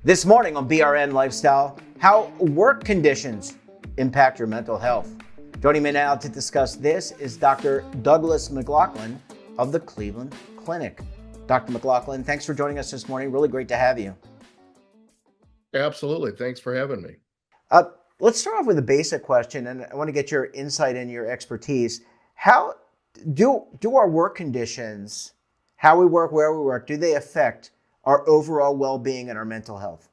This morning on BRN Lifestyle, how work conditions impact your mental health. Joining me now to discuss this is Dr. Douglas McLaughlin of the Cleveland Clinic. Dr. McLaughlin, thanks for joining us this morning. Really great to have you. Absolutely. Thanks for having me. Let's start off with a basic question, and I want to get your insight and your expertise. How do our work conditions, how we work, where we work, do they affect our overall well-being and our mental health?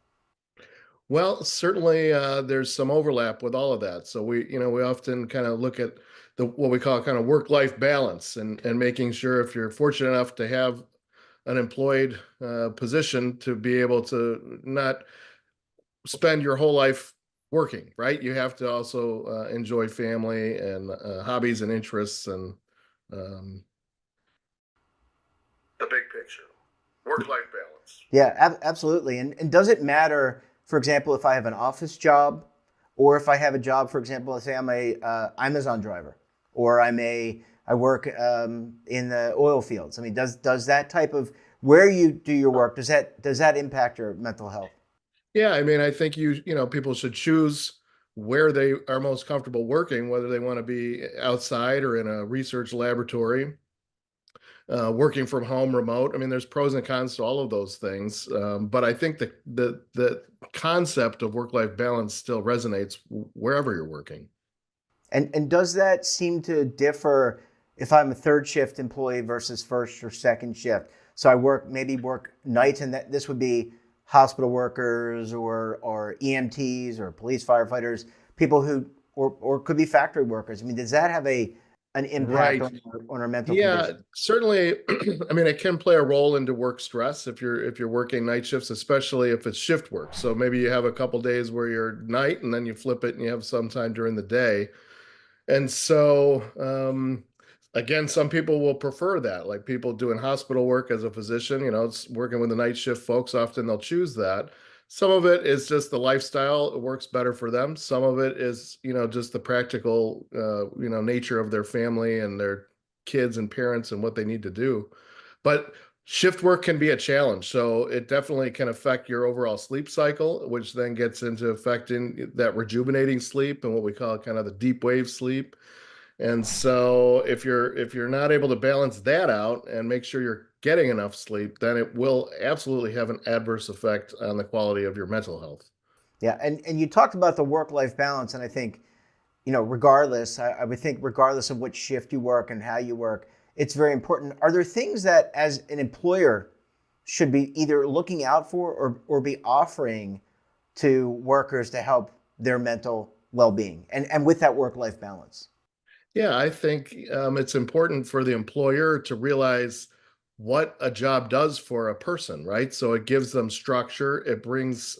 Well, certainly there's some overlap with all of that. So we often kind of look at the what we call kind of work-life balance and making sure if you're fortunate enough to have an employed position to be able to not spend your whole life working, right? You have to also enjoy family and hobbies and interests and um, the big picture, work-life balance. Yeah, absolutely. And does it matter, for example, if I have an office job or if I have a job, for example, let's say I'm a Amazon driver or I work in the oil fields. I mean, does that type of where you do your work, does that impact your mental health? Yeah, I mean, I think people should choose where they are most comfortable working, whether they want to be outside or in a research laboratory, working from home, remote. I mean, there's pros and cons to all of those things. But I think the concept of work-life balance still resonates wherever you're working. And does that seem to differ if I'm a third shift employee versus first or second shift? So I work nights, and this would be hospital workers or EMTs or police firefighters, people who or could be factory workers. I mean, does that have an impact Right. on our mental Yeah, condition? certainly. I mean, it can play a role into work stress if you're working night shifts, especially if it's shift work. So maybe you have a couple days where you're night and then you flip it and you have some time during the day. And so, again, some people will prefer that, like people doing hospital work as a physician, it's working with the night shift folks. Often they'll choose that. Some of it is just the lifestyle. It works better for them. Some of it is, just the practical, nature of their family and their kids and parents and what they need to do. But shift work can be a challenge. So it definitely can affect your overall sleep cycle, which then gets into affecting that rejuvenating sleep and what we call kind of the deep wave sleep. And so if you're not able to balance that out and make sure you're getting enough sleep, then it will absolutely have an adverse effect on the quality of your mental health. Yeah, and you talked about the work-life balance, and I think, regardless, I would think regardless of which shift you work and how you work, it's very important. Are there things that as an employer should be either looking out for or be offering to workers to help their mental well-being and with that work-life balance? Yeah, I think it's important for the employer to realize what a job does for a person, right? So it gives them structure. It brings,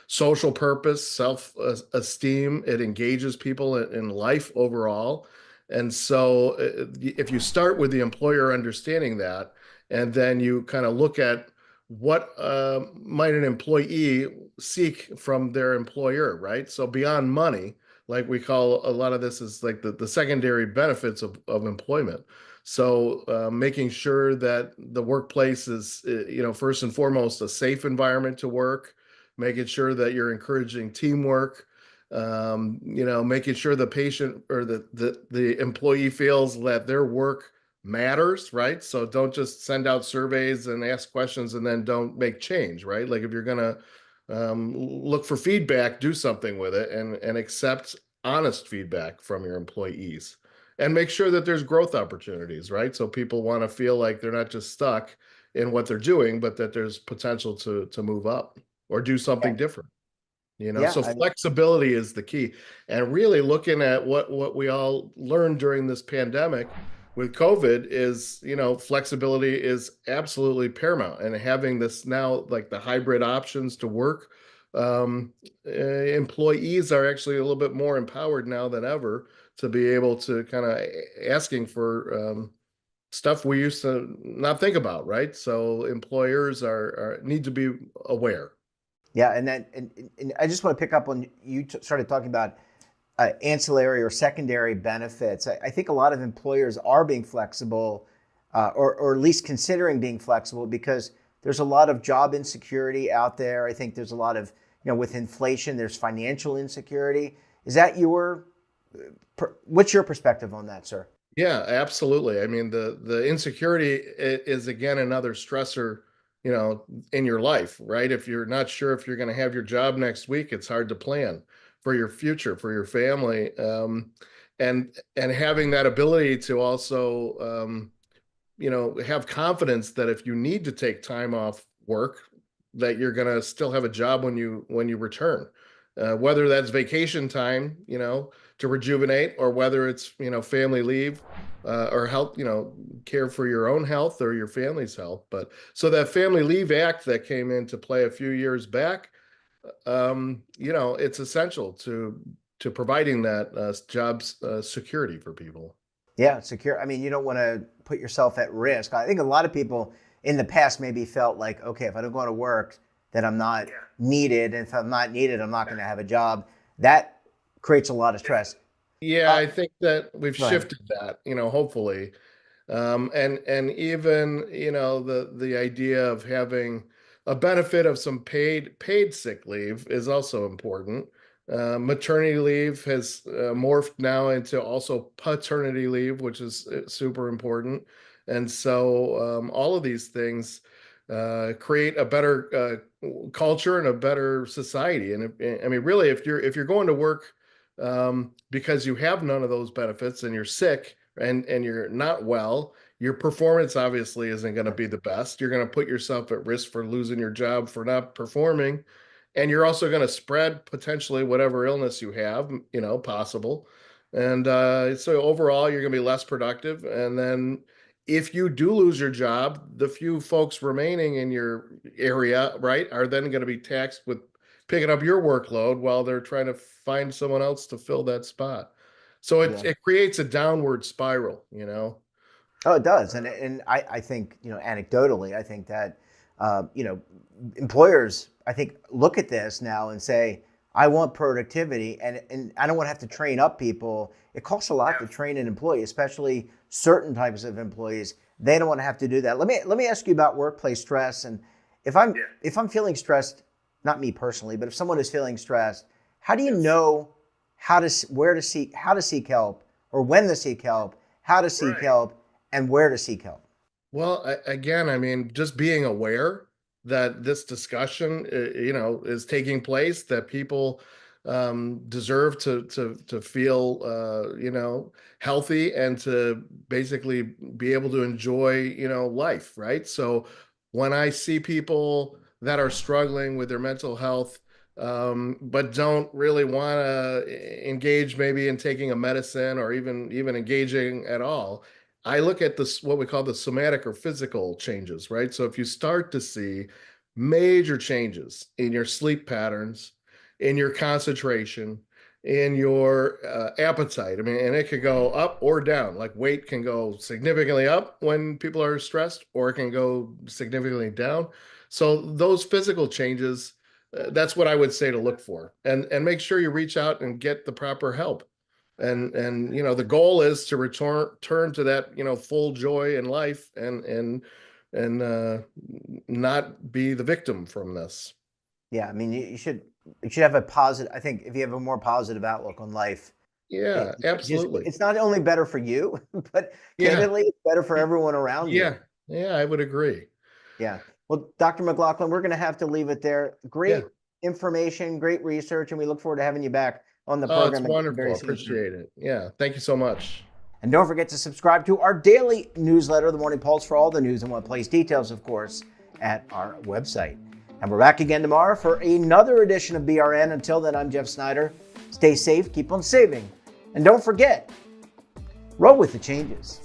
social purpose, self esteem. It engages people in life overall. And so if you start with the employer understanding that, and then you kind of look at what might an employee seek from their employer, right? So beyond money, like we call a lot of this is like the secondary benefits of employment. So making sure that the workplace is, first and foremost, a safe environment to work, making sure that you're encouraging teamwork, making sure the patient or the employee feels that their work matters, right? So don't just send out surveys and ask questions and then don't make change, right? Like if you're gonna look for feedback, do something with it, and accept honest feedback from your employees, and make sure that there's growth opportunities, right? So people want to feel like they're not just stuck in what they're doing, but that there's potential to move up or do Yeah, something different. yeah, So flexibility is the key, and really looking at what we all learned during this pandemic with COVID is, flexibility is absolutely paramount, and having this now like the hybrid options to work, employees are actually a little bit more empowered now than ever to be able to kind of asking for stuff we used to not think about, right? So employers are need to be aware. yeah, and I just want to pick up on you started talking about ancillary or secondary benefits. I think a lot of employers are being flexible, or at least considering being flexible because there's a lot of job insecurity out there. I think there's a lot of, with inflation, there's financial insecurity. Is that what's your perspective on that, sir? Yeah, absolutely. I mean, the insecurity is again another stressor, in your life, right? If you're not sure if you're going to have your job next week, it's hard to plan for your future, for your family, and having that ability to also, have confidence that if you need to take time off work, that you're going to still have a job when you return, whether that's vacation time, to rejuvenate, or whether it's family leave, or help, care for your own health or your family's health. But so that Family Leave Act that came into play a few years back, it's essential to providing that jobs security for people. Yeah, secure. I mean, you don't want to put yourself at risk. I think a lot of people in the past maybe felt like, okay, if I don't go to work, then I'm not needed. And if I'm not needed, I'm not going to have a job. That creates a lot of stress. Yeah, I think that we've Go ahead. shifted that, hopefully. And even, the idea of having a benefit of some paid sick leave is also important. Maternity leave has morphed now into also paternity leave, which is super important. And so all of these things create a better culture and a better society. And I mean, really, if you're going to work because you have none of those benefits and you're sick and you're not well, your performance obviously isn't going to be the best. You're going to put yourself at risk for losing your job for not performing, and you're also going to spread potentially whatever illness you have, possible. And so overall, you're going to be less productive. And then if you do lose your job, the few folks remaining in your area, right, are then going to be taxed with picking up your workload while they're trying to find someone else to fill that spot. So it Yeah. it creates a downward spiral. Oh, it does. And I think, anecdotally, I think that, employers, I think, look at this now and say, I want productivity and I don't want to have to train up people. It costs a lot to train an employee, especially certain types of employees. They don't want to have to do that. Let me ask you about workplace stress. And if I'm feeling stressed, not me personally, but if someone is feeling stressed, how do you know how to seek help, or when to seek help, how to seek help, and where to seek help? Well, again, I mean, just being aware that this discussion, is taking place, that people deserve to feel, healthy, and to basically be able to enjoy, life, right? So when I see people that are struggling with their mental health, but don't really want to engage maybe in taking a medicine, or even engaging at all, I look at this, what we call the somatic or physical changes, right? So if you start to see major changes in your sleep patterns, in your concentration, in your appetite, I mean, and it could go up or down. Like weight can go significantly up when people are stressed, or it can go significantly down. So those physical changes, that's what I would say to look for, and make sure you reach out and get the proper help. And the goal is to turn to that, full joy in life, and not be the victim from this. Yeah, I mean, you should have a positive. I think if you have a more positive outlook on life, Yeah, absolutely. it's not only better for you, but Yeah, candidly, it's better for everyone around you. yeah, yeah, I would agree. Yeah. Well, Dr. McLaughlin, we're going to have to leave it there. Yeah. Great information, great research, and we look forward to having you back on the Oh, it's program again wonderful. very soon, sir. Appreciate it. Yeah, thank you so much. And don't forget to subscribe to our daily newsletter, The Morning Pulse, for all the news in one place. Details, of course, at our website. And we're back again tomorrow for another edition of BRN. Until then, I'm Jeff Snyder. Stay safe, keep on saving, and don't forget, roll with the changes.